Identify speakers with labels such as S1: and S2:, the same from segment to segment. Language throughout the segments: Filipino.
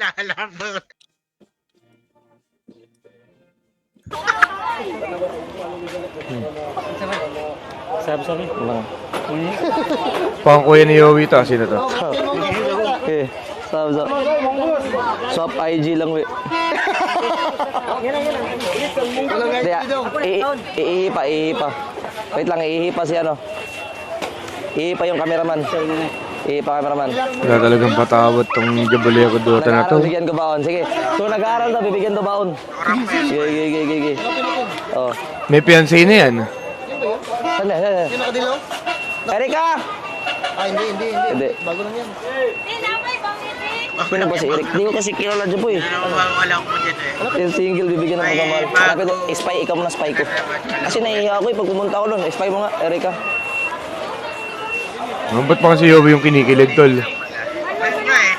S1: Lalabot.
S2: Sabi.
S3: Pang kuya ni Yowie to. Sino to?
S2: Okay. Sabi. Swap IG lang, we. Ihipa. Wait lang, ihipa si ano. Ihipa yung cameraman. Ihipa cameraman.
S3: Wala talagang patawad tong Gabaleo Dota na to.
S2: Bigyan ko baon. Sige. Kung nag-aaral na, bibigyan to baon. Gigi. Oh.
S3: May fiancé na yan.
S2: Saan?
S1: Yung nakadilaw?
S2: Erika! Hindi.
S1: Bago lang yan.
S2: Sino ba si Eric? Hindi ko kasi kilala dyan po eh.
S1: Wala ko dyan eh.
S2: Yung single, bibigyan ng pagmamahal. Sabi ko, spy, ikaw muna spy ko. Kasi nahihiya ako eh, pag pumunta ako doon, spy mo nga, Erika.
S3: Ba't pa kasi Yowie yung kinikilig, tol?
S1: Ayun nga eh.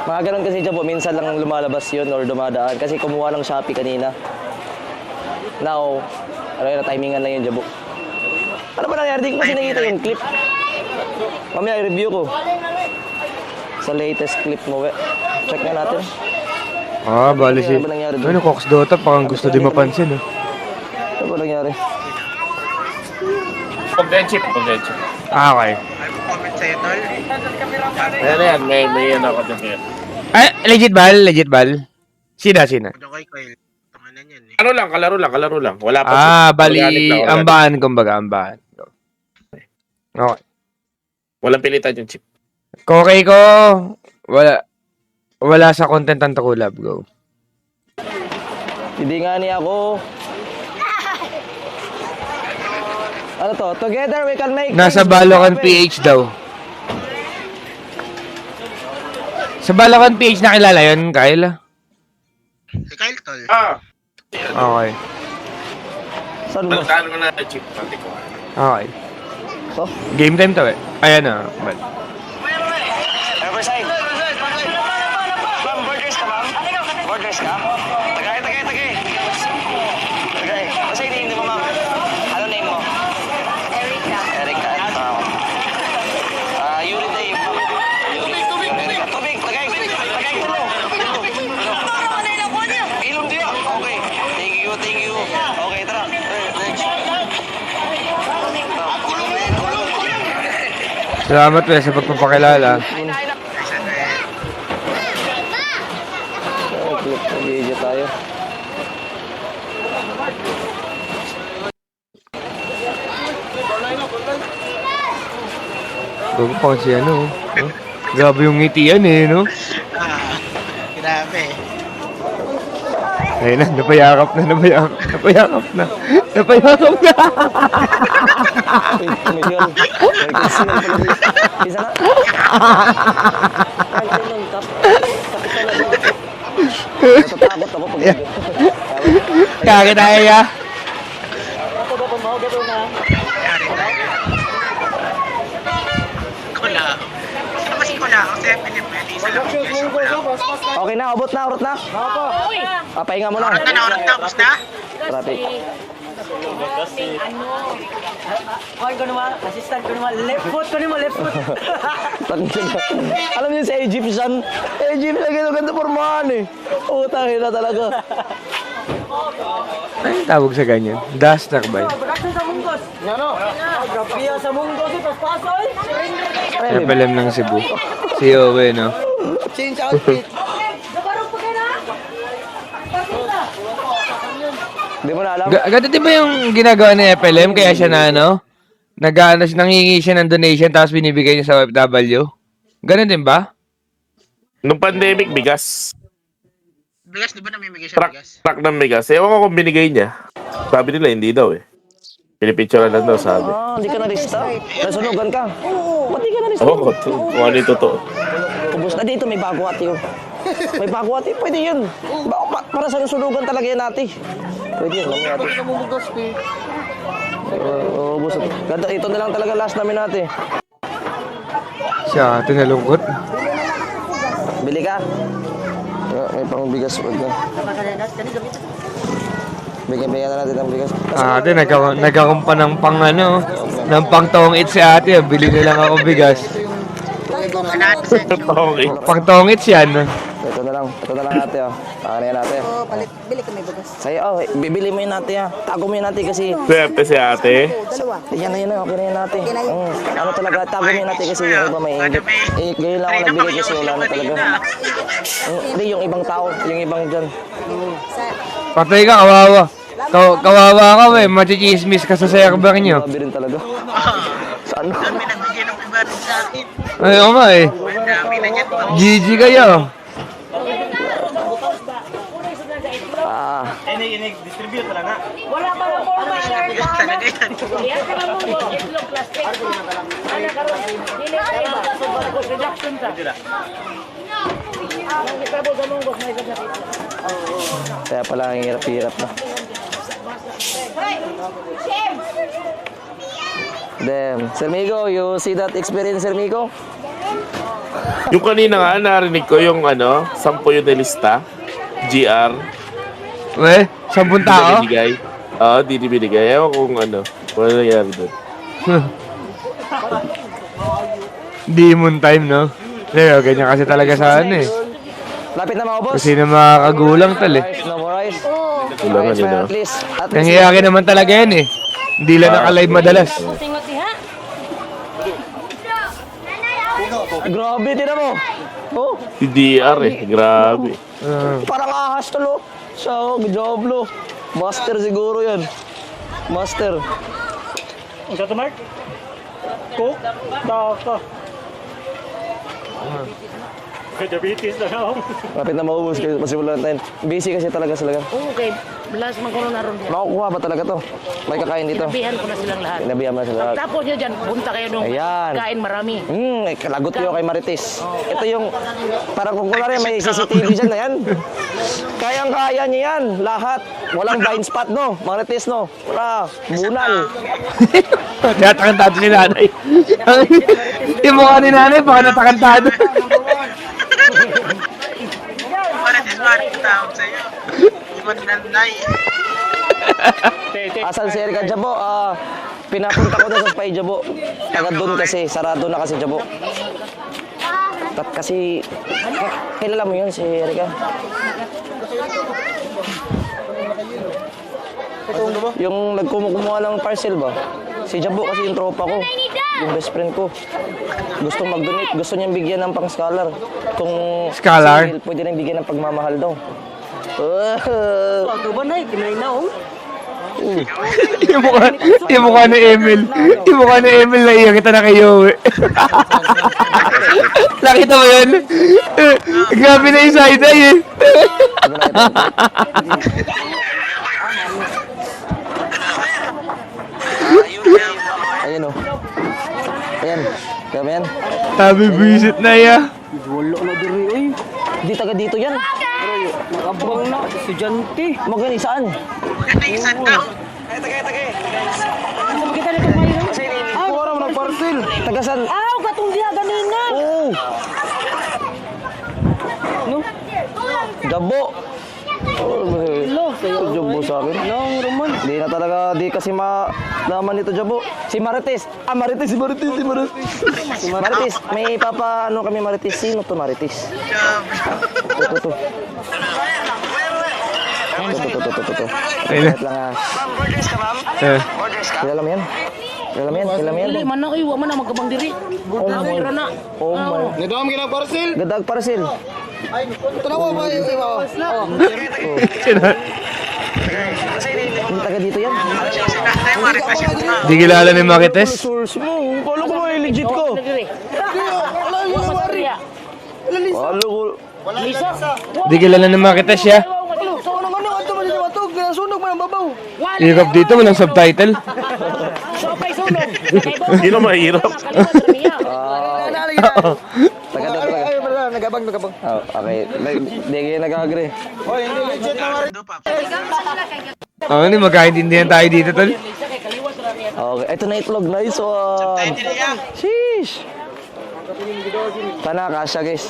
S2: Mga ganun kasi dyan po, minsan lang lumalabas yun or dumadaan. Kasi kumuha ng Shopee kanina. Now, na timingan lang yung jabo. Ano ba nangyari? Di ko kasi nakita yung clip. Mamaya i-review ko. Sa latest clip mo, we. Check nga natin.
S3: Bali si...
S2: Ano ba nangyari doon?
S3: Ano, Cox Dota, parang gusto din mapansin, oh.
S2: Ano ba nangyari?
S4: Convention.
S3: Okay.
S1: Ay, comment sa'yo, tol.
S4: Ayan na yan, may ano ako dyan.
S3: Ay, legit bal? Sina?
S1: Ano kay Kyle? Tanganan yan eh.
S4: Ano lang, kalaro lang. Wala pa.
S3: Bali,
S4: organic.
S3: ambahan, kumbaga, ambahan. Okay.
S4: Walang pilitan yung chip.
S3: Okay ko, wala sa content ang takulab, go.
S2: Hindi nga niya ako. Ano to? Together we can make...
S3: Nasa
S2: things
S3: Balocan
S2: happen.
S3: PH daw. Sa Balocan PH nakilala yun, Kyle?
S1: Si Kyle, tol.
S3: Okay.
S2: Saan mo?
S4: Tandaan ko na yung chip. Pati ko.
S3: Okay.
S2: To?
S3: Game time to eh. Ayan na. Bal.
S2: Riverside. Ma'am, borders ka, ma'am? Borders ka? Tagay. Kasi hindi mo, ma'am. Ano name mo? Erika. Yuri Dave. Erika. Tubig. Tagay. Ilong diyo. Okay. Thank you. Okay, tara. Next.
S3: Salamat pre sa pagpapakilala.
S1: Kaysa na eh.
S2: Clip sa video tayo.
S3: Bago pa kasi ano. Oh. Grabe yung ngiti yan eh, no?
S1: Grabe.
S3: Ayun na, napayakap na. Napayakap na.
S2: Michelle. Isa na. Natatakot ako pag
S3: Kaya tayo.
S1: Kula. Sino kasi kula? Ang Philip eh. Isa lang yung guest kula.
S2: Okay na, urot na. Pahinga mo na.
S1: Orat na. Basta?
S2: Traffic.
S5: Assistant ko naman, left foot.
S2: Alam niyo si Egyptian? Ganda pormahan eh. Utangin na talaga.
S3: Ano yung tawag sa ganyan? Duster ba yun?
S5: Production sa Munggos. Ano? Grabe sa Munggos, paspasoy.
S3: FLM ng Cebu. Si Yowie, no?
S2: Change outfit.
S5: Nabarong pa kayo na?
S2: Hindi mo na alam.
S3: Ganda din ba yung ginagawa ni FLM? Kaya siya na ano? Nangingi siya ng donation tapos binibigay niya sa OFW? Ganun din ba?
S4: Nung pandemic, bigas.
S1: Bigas, di ba namimigay siya bigas?
S4: Truck ng bigas. Ewan ko kung binigay niya. Sabi nila, hindi daw eh. Pinipicture lang daw, sabi.
S2: Hindi ka na-lista. Nasunugan ka. Ba't di ka na-lista?
S4: Oo, kung ano yung totoo.
S2: Kubos na dito, may bago ati yun. May bago ati, pwede yun. Para sa nasunugan talaga yan ati. Pwede yun, mami ati. Oo, boss. Ganda, ito na lang talaga last namin ate.
S3: Siya, tinalungkot.
S2: Bili ka. May pangbigas. Bigyan na natin ng bigas.
S3: Ate, nagkakumpa ng pang ano, ng pang tong it si ate. Bili na lang ako bigas.
S4: Okay.
S3: Pagtongits yan.
S2: Ito na lang ate ah. Ano yan ate?
S6: Oh, palit, bili kami bugas.
S2: Sa'yo, oh, bibili mo yun ate ah. Tago mo yun ate kasi.
S4: Swerte si ate.
S6: Dalawa.
S2: Yan na, okay na yun ate.
S6: Okay na yun.
S2: Ano talaga, tago mo yun ate kasi yung iba may ingit. Eh, ngayon lang ako nagbigay kasi wala na talaga. Hindi, yung ibang tao, yung ibang dyan.
S6: Sa,
S3: Patay ka, kawawa. Kawawa ka eh, machichismis ka sa server nyo.
S2: Grabe rin talaga. Saan?
S1: Doon may nagbigay ng iba rin sa akin.
S3: Ay, oo nga eh.
S1: Ang dami na niyan.
S3: GG kayo.
S2: Ah,
S7: Wala pa lang forma, sir.
S1: Talaga yan.
S7: Yan ka lang mo, itlog plastic. Ano karon? Dili ka iba. Reduction ka. Ang isabo sa munggos, may isang sakit.
S2: kaya pala ang hirap-hirap na. Damn. Sir Migo, you see that experience, Sir Migo?
S4: Yung kanina nga, narinig ko yung 10 yung nilista. GR.
S3: Weh, 10 tao?
S4: Binigay. Oo, di binigay. Ewan kung wala nangyari doon.
S3: Demon time, no? Pero ganyan kasi talaga sa ano eh.
S2: Lapit na maubos.
S3: Kasi na makakagulang tal eh.
S2: No more rice.
S4: Kulangan
S2: Rice
S4: yun,
S2: pa
S4: ah.
S2: at least. At least.
S3: Nangyayari naman talaga yan eh. Hindi lang naka-live madalas.
S7: Tingot diha.
S2: Grabe, tinan mo. Oh,
S4: Si DR eh. Grabe.
S2: parang ahas talo. Sa Diablo. Master siguro yan. Master.
S5: Ang sa Mark? Cook? Taka. Diabetes na ako.
S2: Lapit na maubos kasi masimulan tayo. Busy kasi talaga sila.
S7: Okay, last magkuno na ron diha.
S2: Makukuha ba talaga to? May kakain dito.
S7: Sabihan ko na silang lahat.
S2: Sinabihan mo na sila.
S7: Tapos nyo dyan, punta kayo nung
S2: Ayan.
S7: kain marami.
S2: Kalagot kayo kay Marites. Ito yung, parang kung kunwari may CCTV dyan na yan. Kayang-kaya niya yan. Lahat. Walang blind spot, no? Marites, no? Wala. Bunal.
S3: Natakantado si nanay. Yung mukha ni nanay, baka natakantado.
S1: Para si Smart tawag sa'yo. Iwan nanay.
S2: Asan si Erika Jabo? Pinapunta ko na sa Spy Jabo. Taga doon kasi, sarado na kasi Jabo. Kasi, kilala mo yun si Erika? Yung nagkumuha ng parcel ba? Si Jabo kasi yung tropa ko. Yung best friend ko. Gustong mag-donate. Gusto niyang bigyan ng pang-scholar. Kung
S3: Scholar?
S2: si Will, pwede nang bigyan ng pagmamahal daw.
S5: Ito ba na eh? Kinain na oh.
S3: Yung mukha ni Emil. Yung mukha ni Emil na iya kita na kayo eh. Nakita mo yun? Grabe na yung side-eye eh.
S2: Ayan o. Ayan. Kaya yan?
S3: Sabi visit na iya.
S5: Wala na diri oy.
S2: Di taga dito yan.
S5: Nakabang na. Estudyante.
S2: Magani saan?
S1: Isan daw.
S2: Pura mo nag-parcel. Taga saan?
S7: Aw, katong diha ganina.
S2: Oo. No? Jabo. Jabo sa akin. Di na talaga, di kasi malaman nito Jabo. Si Marites. Marites, si Marites. Marites, may papa, kami Marites. Sino to Marites? Ito. Ito. Wait lang ah. Kilala mo yan?
S7: Dili man na kayo, wa man na magkabang diri. Laboy ra na.
S2: Oh my.
S5: Nagawam ka ng parcel.
S2: Gadag parcel.
S5: Tanawa ba yung iba?
S2: Yung taga dito yan.
S1: Nanay, Marites yun na.
S3: Di kilala ni Marites.
S2: Source mo. Kala ko may legit ko.
S7: Diri. Wa matarya.
S2: Kala ko.
S7: Lisa.
S3: Di kilala ni Marites siya.
S5: So ano ato man sa matog, pinasunog man ang babaw.
S3: Hirap dito, walang subtitle.
S7: So pay sunog.
S4: Hindi na mahirap.
S2: Taga dito talaga.
S5: Ay, wala, nagabang.
S2: Oh, okay. Hindi kayo nag-agree.
S5: Oy, hindi legit na mari.
S3: Oo, hindi magkaintindihan tayo dito, tol.
S2: Okay. Ito na itlog. Nice one. Sheesh. Sana kasha guys.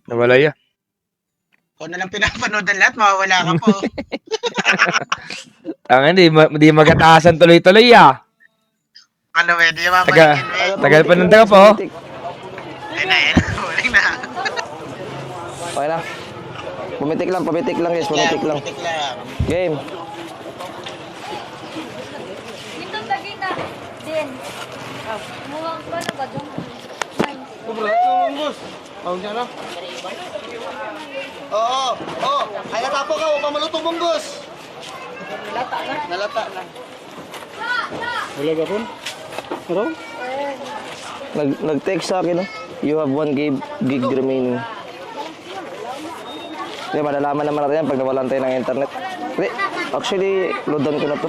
S3: Nawala ya.
S1: Kung na lang pinapanood ang lahat, mawawala ka po.
S3: Ang di magatasan tuloy-tuloy ah.
S1: Ano eh, di mapalikin eh.
S3: Tagal pa nang daga po.
S1: Ayun na, huling na.
S2: Okay na. Pumitik lang guys, pumitik lang.
S1: Pumitik lang.
S2: Game.
S8: Ito lagi na din. Muwag pa na ba dyan?
S5: Oo, oo. Kaya tapo ka, huwag pa maluto bunggos. Nalata na.
S2: Nag-text sa akin, no? You have 1 gig remaining. Hindi, malalaman naman natin yan pag nawalan tayo ng internet. Hindi, actually, loadan ko na to.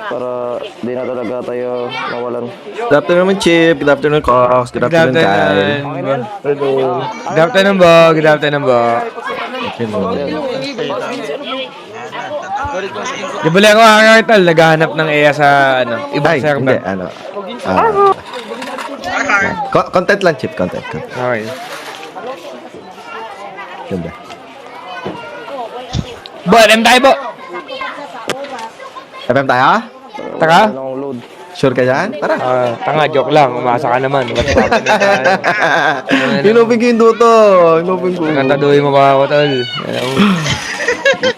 S2: Para di na talaga tayo mawalan.
S9: Good afternoon, Chip. Good afternoon, Cox. Good
S3: Good
S9: afternoon, Kyle.
S3: afternoon.
S2: Okay na yan?
S3: Good afternoon po. Good afternoon po. Di ba lang ako kakakita, naghahanap ng EA sa ibang
S9: Ay, hindi.
S3: server.
S9: Ano?
S1: Hard.
S9: Content lang, Chip. Content.
S3: Okay.
S9: Ganda.
S3: Bon, M tayo po.
S9: FM tayo?
S3: Taka?
S2: Anong load?
S9: Sure ka dyan? Tara.
S3: Tanga, joke lang. Umasa ka naman. What's happening?
S9: Inopin ko yung duto. Inopin ko.
S3: Kantaduhin mo pa ako, tol.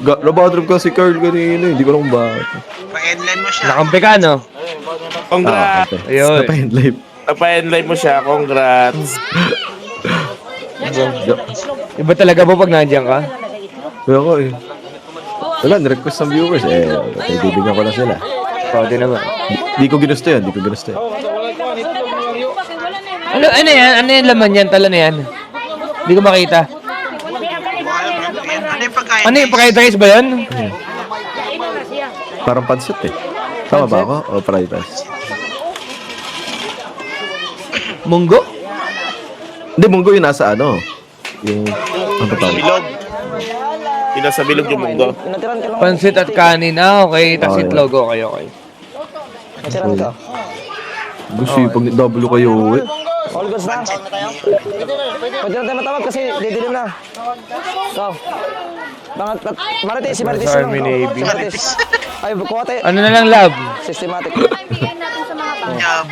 S9: Robot trip ko si Carl kanina. Hindi ko alam kung bakit.
S1: Pa-endline mo siya.
S3: Nakampi ka, no?
S4: Congrats!
S9: Okay.
S3: Ayun.
S9: Napa-end live.
S4: Napa-enlive mo siya. Congrats!
S3: Iba talaga po pag nandiyan ka?
S9: Kaya ko eh. Wala, nirequest ng viewers eh. Bibigyan ko na sila.
S3: Pwede naman.
S9: Di ko ginusto yan.
S3: Ano yan? Ano yung laman yan? Tala na yan? Hindi ko makita.
S1: Ano yung pagkain?
S3: Ano yung fried rice ba yan?
S9: Parang pansit eh. Tama ba ako? O fried rice?
S3: Munggo?
S9: Hindi, munggo yung nasa ano. Yung... Ano tawag?
S4: Bilog. Pinasa bilog yung munggo.
S2: Natiran ka lang.
S3: Pansit at kanin. Okay. Tapos
S9: Okay.
S3: itlog. Okay.
S2: Natiran ka.
S9: Gusto yung pag double kayo eh.
S2: All goods na. Pwede na tayo matawag kasi didilim na. Ikaw. Marites, si Marites lang.
S3: Army Navy.
S2: Si Marites. Ay, kuha tayo.
S3: Ano na lang, lab?
S2: Systematic.
S8: Bigyan natin sa mga tao.
S1: Job.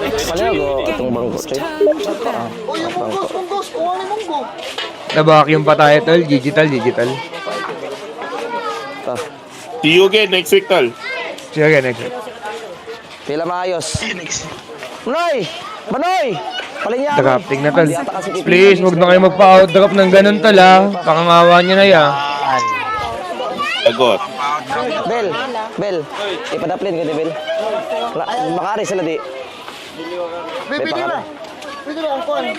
S2: Palago, itong bangko.
S5: O yung bunggos. Kuha ni munggo.
S3: Na-vacuum pa tayo, tol. Digital.
S4: See you again next week, tol.
S3: Sige, next.
S2: Pila maayos. Manoy! Manoy! Palinya ako.
S3: Drafting na, tol. Please, huwag na kayo magpa-outdrop ng ganun, tol, ha. Pakangawa nyo na yan.
S4: Sagot.
S2: Bel. Ipadaplin ko di, Bel. Makari sila di.
S5: Pwede na. Pwede na ang kuhan.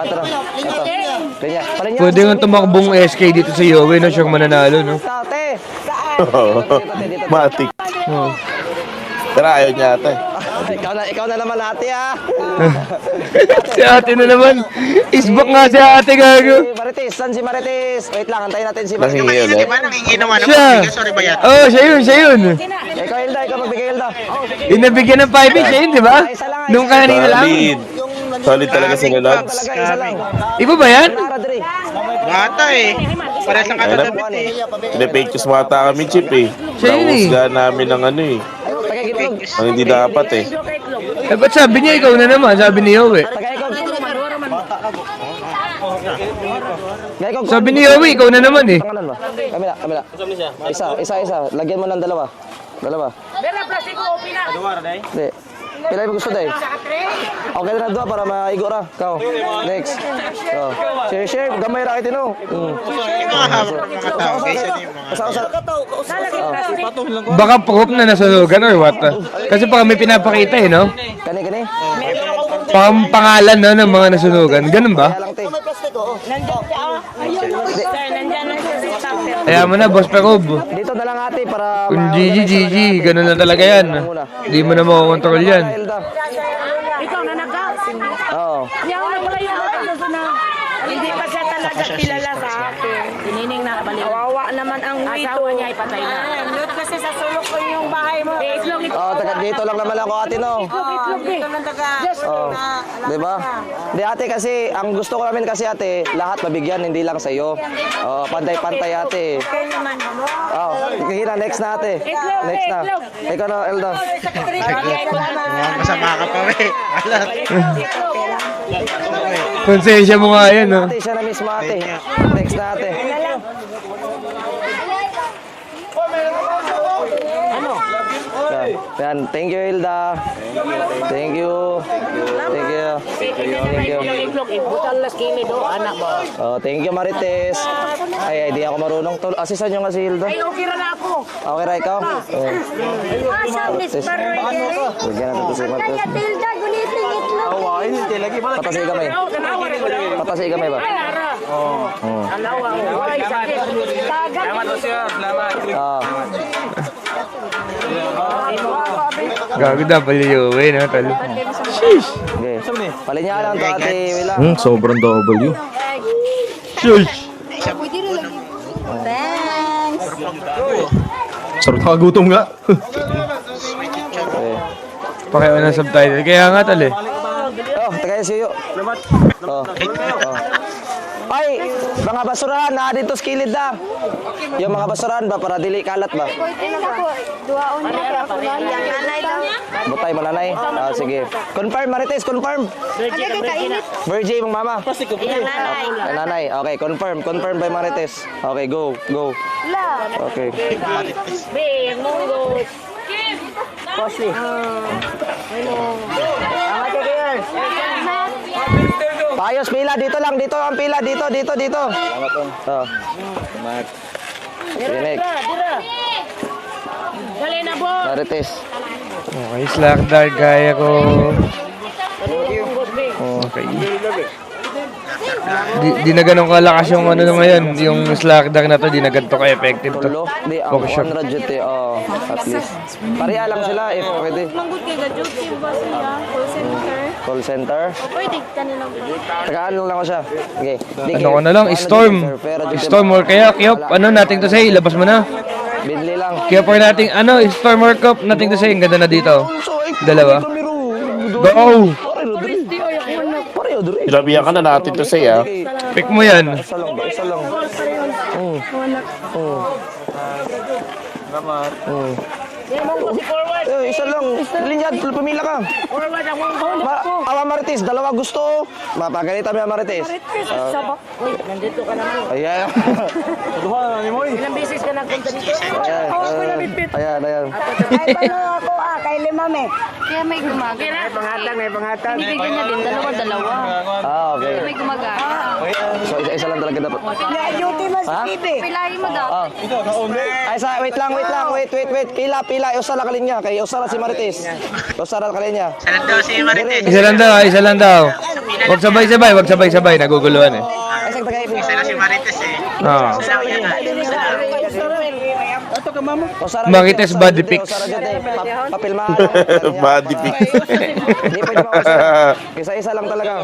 S2: Tara. Ito. Palinya.
S3: Pwede nga tumakbong SK dito sa Yowie, no? Siyang mananalo, no?
S2: Tate.
S4: Matik.
S3: Oh.
S4: Tara, ayaw niya ata eh.
S2: Ikaw na naman ate, ha.
S3: Si ate na naman. Isbak nga si ate, gago.
S2: Si Marites, saan si Marites? Wait lang, antayin natin si Marites.
S4: Nangingi
S1: Kanina, di
S4: ulit.
S1: ba? Nangingi naman ako.
S3: Siya.
S1: Sorry ba yan?
S3: Oh, siya yun.
S2: Ikaw, Hilda, ikaw magbigay, Hilda.
S3: Yung nabigyan ng 5 siya yun, di ba? Nung kanina lang.
S4: Solid. Solid talaga sila, Lods.
S2: Talaga, isa lang.
S3: Iba ba yan?
S2: Nara, Dre.
S1: Bata eh. Pares ang katadabit eh.
S4: Pinapekos mata kami, Chip eh.
S3: Siya yun eh.
S4: Nahusga namin ng ano eh.
S2: Tagay-gitlog.
S4: Ang hindi dapat eh.
S3: Eh, ba't sabi niya ikaw na naman? Sabi ni Yowie. Sabi ni Yowie, ikaw na naman eh.
S2: Pangalan ba? Kamila. Isa. Lagyan mo ng dalawa.
S7: Bera, plastic ko, pina.
S2: Hindi. Pila yung gusto day? Okay na dua para maigo ra. Kau. Next. Share. Gamay ra kitino.
S1: Yung mga hawak ng mga tao. Kaysa na yung mga...
S3: Baka proof na nasunugan or what? Kasi baka may pinapakita eh, no?
S2: Kani.
S3: Pang pangalan no, ng mga nasunugan. Ganun ba?
S2: Kaya lang te.
S5: May plastic oh.
S7: Nandiyan siya, oh. Sir, nandiyan na siya si Stapper.
S3: Kaya mo na, Boss Perob.
S2: Dito na lang ate para
S3: Kung GG, ganun na talaga yan. Hindi mo na makokontrol yan.
S7: Ikaw na nagka.
S2: Oo.
S7: Yaw na pala yung mga na. Hindi pa siya talaga
S1: siya
S7: kilala
S1: sister.
S7: sa akin.
S5: Tinining na kabalik.
S7: Kawawa naman ang wito.
S5: Asawa niya ay patay na.
S7: Lut kasi sa sulok ko yung bahay mo.
S5: Itlog,
S2: Oh, taga dito lang naman ako ate no.
S7: Dito lang taga.
S2: Oh, 'di ba? Di ate kasi ang gusto ko namin kasi ate, lahat mabigyan hindi lang sa iyo. Oh, pantay-pantay ate.
S7: Okay naman mo.
S2: Oh, kihina next na ate. Next na. Ikaw na Elda.
S1: Masama ka pa, we. Alam.
S3: Konsensya mo nga yan, no?
S2: Ate, siya na mismo ate. Next na ate. Yan, thank you Hilda. Thank you. Thank you. Thank you.
S5: itlog, ibutal las kini do, anak mo.
S2: Oh, thank you Marites. Ay, di ako marunong tul. Asisan nyo nga si Hilda.
S5: Ay, okay ra na ako.
S2: Okay ra ikaw? Oh.
S8: Asa, Miss Barrel?
S2: Bigyan natin to si Marites.
S8: Kaya tilda, guliting itlog.
S2: Patasi gamay. Patasi gamay ba?
S5: Oo. Alawa, ay sakit. Tagat.
S2: Ah.
S3: Gago W, no? Talo.
S2: Okay. Palinya lang to ate Wila.
S9: Sobrang W.
S3: Shush!
S6: Thanks.
S9: Sarap nakagutom nga.
S2: Okay.
S3: Pakiwa ng subtitle. Kaya nga, talo eh.
S2: Oh, tagay siyo. Oh. Oh. Ay, mga basurahan na dito sa kilid na. Yung mga basurahan ba para dili kalat ba?
S8: Duwaon niya kaya ako lang. Nanay daw.
S2: Butay mananay. Ah, sige. Confirm Marites, confirm. Virgin mong mama. Ah, nanay. Okay, confirm. Confirm by Marites. Okay, go. Go. Okay.
S5: Be, munggo. Costly.
S2: Paayos pila dito lang, dito ang pila, dito. Oh.
S5: Dira,
S2: Next.
S5: dira. Dali na po.
S2: Marites.
S3: Okay, slack dark, kaya ko. Okay. Di na ganun kalakas yung ano na ngayon, yung slack dark na to, di na ganito ka-effective to.
S2: Tulo. Di, ang
S3: Focus shot.
S2: 100 jute. Oh, at least. Pareha lang sila if pwede.
S8: Manggut kay Gajuti ba siya? Call center?
S2: Call center.
S8: Pwede kanilang
S2: Tagaan lang ako siya. Okay.
S3: Ano ko na lang, Storm. Storm or kaya, Kyop, ano, nothing to say, labas mo na.
S2: Binli lang.
S3: Kyop or nothing, ano, Storm or Cup, nothing to say, ang ganda na dito. Dalawa. Go!
S2: Pareho duri.
S4: Ilabihan ka na natin to say, ah.
S3: Pick mo yan.
S2: Isa lang ba? Isa lang. Isa lang. Linyad, pumila ka.
S5: Forward ang munggo.
S2: Ama Marites, dalawa gusto. Mapagalitan mo yung Marites.
S5: Uy, nandito ka naman.
S2: Ayan.
S5: Ilang beses ka nagpunta dito?
S2: Ayan.
S6: Ay, paano ako kay Limame.
S8: Kaya may gumagana.
S5: May panghatan.
S8: Binibigyan niya din, dalawa.
S2: Ah, okay.
S8: May gumagana.
S2: So, isa lang talaga dapat.
S6: Duty mas
S2: Ha?
S6: bibi.
S8: Pilahin mo dapat.
S2: Ay, wait lang. Wait. Pila. Usa lang kalinya. Kay usa lang si Marites. Usa lang kalinya.
S1: Salat daw si Marites.
S3: Isa lang daw. Wag sabay-sabay, naguguluhan eh.
S2: Ay, isang tagay.
S1: Isa lang si Marites eh.
S3: Ah.
S1: Isa lang yan ah. Isa lang.
S3: Marites body pics.
S2: Papilma.
S4: Body pics.
S2: Hindi pwede mawala. Isa lang talaga.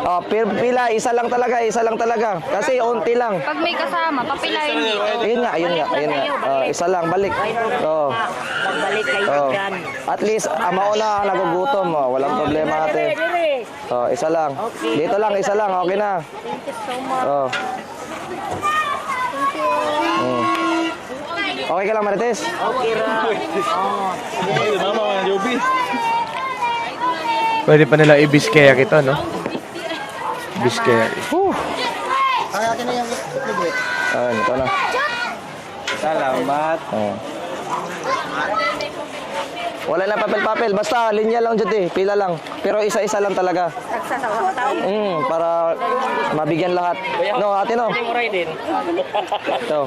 S2: Oh, pila, isa lang talaga. Kasi unti lang.
S8: Pag may kasama, papilahin dito.
S2: Ayun nga. Isa lang, balik. Oh.
S5: Balik kayo
S2: Oh.
S5: dyan.
S2: At least, mauna nagugutom. Oh. Walang problema ate. Oh, isa lang. Dito lang, isa lang. Okay na.
S8: Thank you so much.
S2: Oh. Okay ka lang, Marites?
S5: Okay ra.
S3: Pwede pa nila i-biskaya kita, no? Biskaya.
S2: Ayun, ito na. Salamat. Oh. Wala na papel-papel. Basta, linya lang dyan eh. Pila lang. Pero isa-isa lang talaga. Para mabigyan lahat. No, ate no? Ito.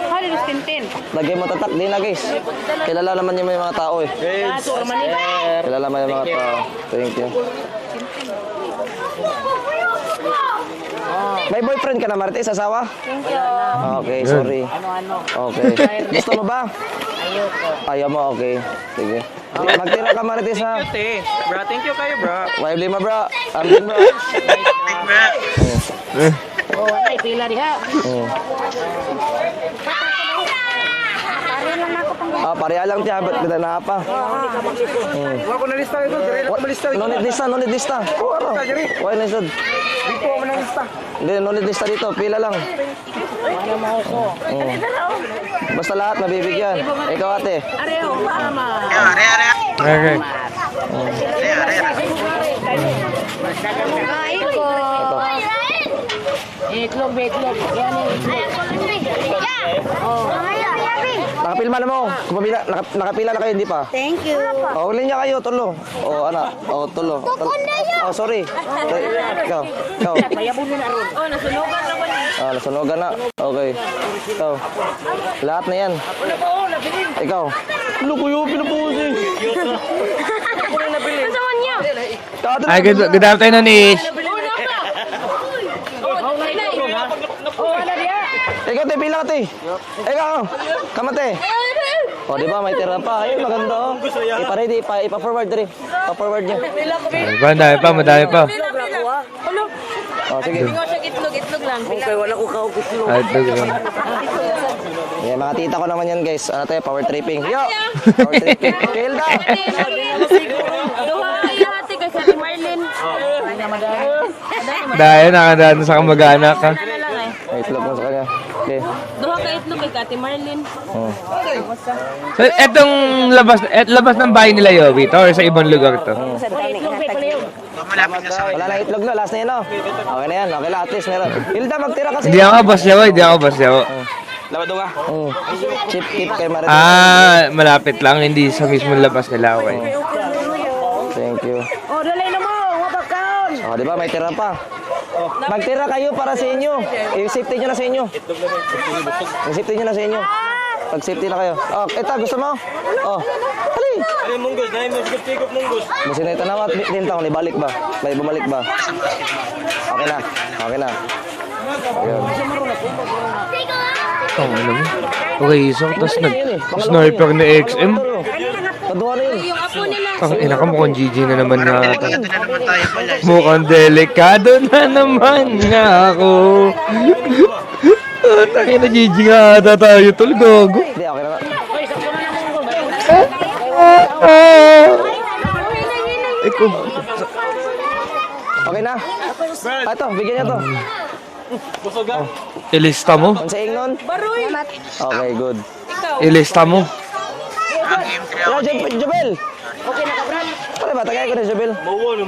S8: Halos tintin.
S2: Lagay mo tatak. Di na guys. Kilala naman yung mga tao eh. Kilala naman yung mga tao. Thank you. May boyfriend ka na, Marites? Asawa? Okay, sorry. Okay. Gusto mo ba?
S5: Ayoko.
S2: Ayaw mo? Okay. Sige. Magtira ka Marites ha.
S5: Bra, thank you kayo, bra.
S2: Wife lima bro. Ambing bro.
S1: Big bra.
S7: Oh, wala, pila diha.
S2: Pareha lang tiya, ba't kita na pa?
S5: Wala ko na lista ito, dire lang ko malista.
S2: No need lista. Oo, ano? Why na isod?
S5: Dito ako na lista.
S2: Hindi, no need lista dito. Pila lang. Basta lahat mabibigyan. Ikaw ate.
S7: Areho, mama.
S1: Are.
S3: Okay.
S7: Kain ko. Itlog. Yan
S2: Nakapilma na mo. Nakapila na kayo, hindi pa?
S6: Thank you.
S2: Ulit niya kayo, tulo. Anak. Tulo. Sorry. Ikaw.
S7: Oh, nasunugan naman niya.
S2: Nasunogan na. Okay. Ikaw. Lahat na yan. Ikaw. Lukuyo, pinapusin.
S7: Ano naman niya?
S3: Ay, good afternoon, Ish.
S7: Oh, wala diha.
S2: Ikaw, te, pila ka, te. Ikaw. Kamate. Di ba, may tira pa. Ayun, maganda, oh. Ipa-ready, ipa-forward rin. Pa-forward niya.
S3: Madami pa.
S2: Sige.
S7: Itlog lang.
S5: Okay, wala ko kaukitlog.
S3: Ay, ito.
S2: Yeah, mga tita ko naman yan, guys. Ano tayo, power tripping. Yo! Power tripping. Hilda!
S7: Duha kayo hati kay sa Marlin.
S3: Dahil nakadaan sa kamag-anak ka.
S7: Ano lang eh.
S2: May itlog mo sa kanya. Okay.
S7: Duha ka itlog kay Ate Marlin.
S3: So, etong labas ng bahay nila, Yobi, to, or sa ibang lugar to?
S7: Itlog kay Palayo.
S1: Malapit na sa
S2: Wala na itlog no, last na yun, no? Okay na yan, okay lang, at least meron. Hilda, magtira kasi.
S3: Hindi ako basyaw.
S2: Chip tip kay Marites.
S3: Malapit lang, hindi sa mismong labas nila, okay.
S2: Thank you.
S7: Oh, dalay na mo. Wabakan.
S2: Di ba, may tira pa. Magtira kayo para sa inyo. I-safety nyo na sa inyo. I-safety nyo na sa inyo. Pag-safety na kayo. Ito, gusto mo? Hali. Basta na ito na, din taon, ibalik ba? May bumalik ba? Okay na. Ayun.
S3: Ano mo? Okay, so, tapos nag-sniper na XM.
S2: Paduha na yun.
S7: Yung apo nila.
S3: Ang ina ka, mukhang GG na naman nga.
S1: delikado na naman tayo pala.
S3: Mukhang delikado na naman nga ako. Tayo na GG nga ata tayo, tol, gago.
S2: Hindi, okay na.
S3: Ikaw.
S2: Okay na? Ito, bigyan niya to.
S3: Ilista mo.
S2: Kung sa ingnon? Okay, good.
S3: Ilista mo.
S1: Ang M3 ako ni.
S2: Jabel! Ano ba? Tagay ko na, Jabel. Ano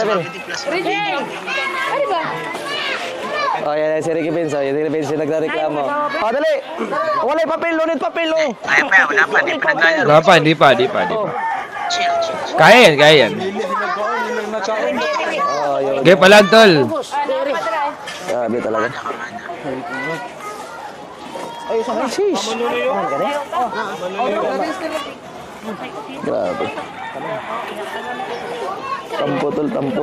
S2: ba?
S7: Ano ba?
S2: Yan, si Ricky Pins. Yan, si Ricky Pins yung nagreklamo. Dali! Wala yung papel, lunit papel, oh!
S1: Kaya pa, wala pa. Di pa naglalaro.
S3: Wala pa, hindi pa.
S1: Chill.
S3: Kaya yan.
S2: Yun.
S3: Gaya palag, tol.
S2: Grabe talaga. Ay, sheesh. Grabe. Tampo, tol, tampo.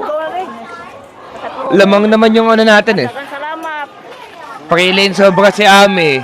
S3: Lamang naman yung ano natin eh.
S7: Salamat.
S3: Pakilin sobra si Ami.